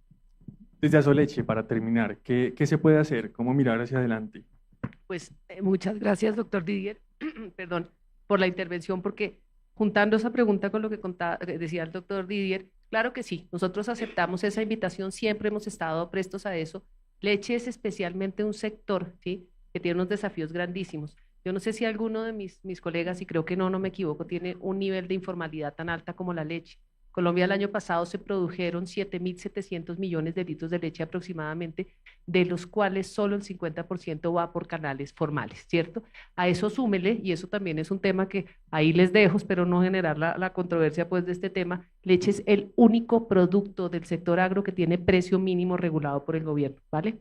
Speaker 3: Desde Azoleche, para terminar, ¿qué se puede hacer? ¿Cómo mirar hacia adelante?
Speaker 4: Pues muchas gracias, doctor Didier, perdón, por la intervención, porque juntando esa pregunta con lo que decía el doctor Didier, Claro que sí, nosotros aceptamos esa invitación, siempre hemos estado prestos a eso. Leche es especialmente un sector, ¿sí?, que tiene unos desafíos grandísimos. Yo no sé si alguno de mis colegas, y creo que no me equivoco, tiene un nivel de informalidad tan alta como la leche. Colombia el año pasado se produjeron 7.700 millones de litros de leche aproximadamente, de los cuales solo el 50% va por canales formales, ¿cierto? A eso súmele, y eso también es un tema que ahí les dejo, espero no generar la controversia pues de este tema, leche es el único producto del sector agro que tiene precio mínimo regulado por el gobierno, ¿vale?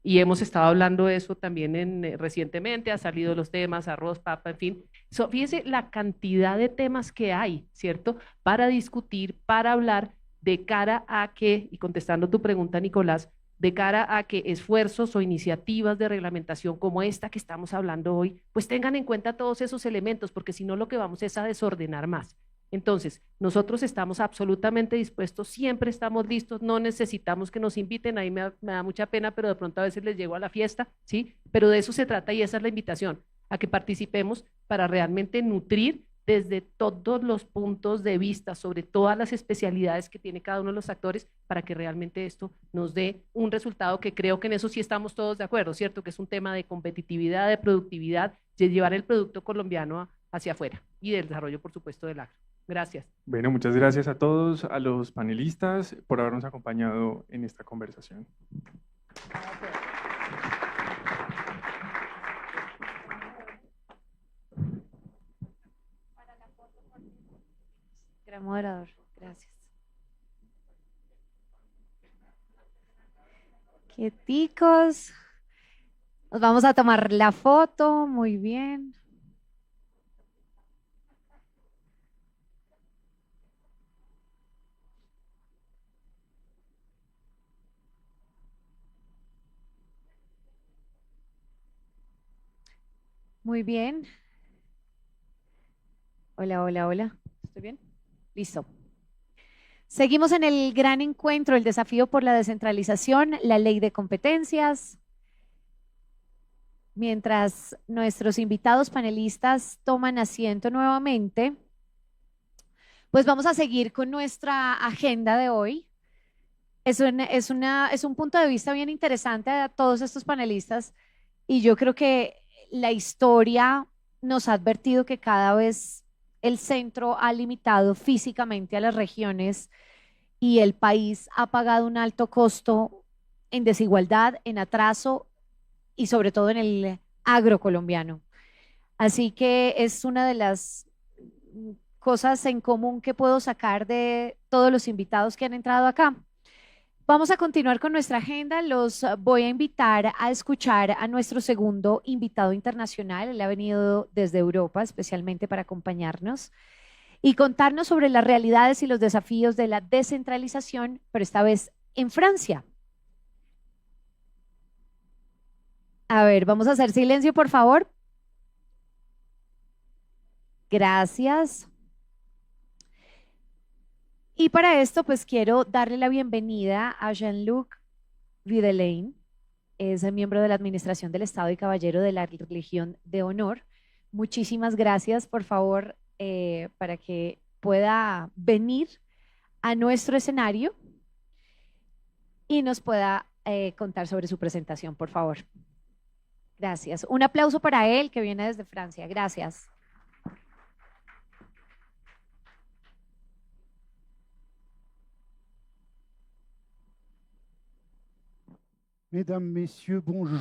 Speaker 4: Y hemos estado hablando de eso también recientemente, ha salido los temas, arroz, papa, en fin. Fíjese la cantidad de temas que hay, ¿cierto?, para discutir, para hablar de cara a que, y contestando tu pregunta, Nicolás, de cara a que esfuerzos o iniciativas de reglamentación como esta que estamos hablando hoy, pues tengan en cuenta todos esos elementos, porque si no lo que vamos es a desordenar más. Entonces, nosotros estamos absolutamente dispuestos, siempre estamos listos, no necesitamos que nos inviten, ahí me da mucha pena, pero de pronto a veces les llego a la fiesta, ¿sí? Pero de eso se trata y esa es la invitación, a que participemos para realmente nutrir desde todos los puntos de vista, sobre todas las especialidades que tiene cada uno de los actores, para que realmente esto nos dé un resultado que creo que en eso sí estamos todos de acuerdo, ¿cierto? Que es un tema de competitividad, de productividad, de llevar el producto colombiano hacia afuera y del desarrollo, por supuesto, del agro. Gracias.
Speaker 3: Bueno, muchas gracias a todos, a los panelistas, por habernos acompañado en esta conversación.
Speaker 1: Gran moderador, gracias. Quieticos. Nos vamos a tomar la foto, muy bien. Muy bien. Hola, hola, hola. ¿Estoy bien? Listo. Seguimos en el gran encuentro, el desafío por la descentralización, la ley de competencias. Mientras nuestros invitados panelistas toman asiento nuevamente, pues vamos a seguir con nuestra agenda de hoy. Es un punto de vista bien interesante a todos estos panelistas y yo creo que la historia nos ha advertido que cada vez el centro ha limitado físicamente a las regiones y el país ha pagado un alto costo en desigualdad, en atraso y sobre todo en el agrocolombiano. Así que es una de las cosas en común que puedo sacar de todos los invitados que han entrado acá. Vamos a continuar con nuestra agenda. Los voy a invitar a escuchar a nuestro segundo invitado internacional. Él ha venido desde Europa especialmente para acompañarnos y contarnos sobre las realidades y los desafíos de la descentralización, pero esta vez en Francia. A ver, vamos a hacer silencio, por favor. Gracias. Y para esto, pues quiero darle la bienvenida a Jean-Luc Videlain. Es miembro de la Administración del Estado y Caballero de la Legión de Honor. Muchísimas gracias, por favor, para que pueda venir a nuestro escenario y nos pueda contar sobre su presentación, por favor. Gracias. Un aplauso para él, que viene desde Francia. Gracias.
Speaker 9: Mesdames, Messieurs, bonjour.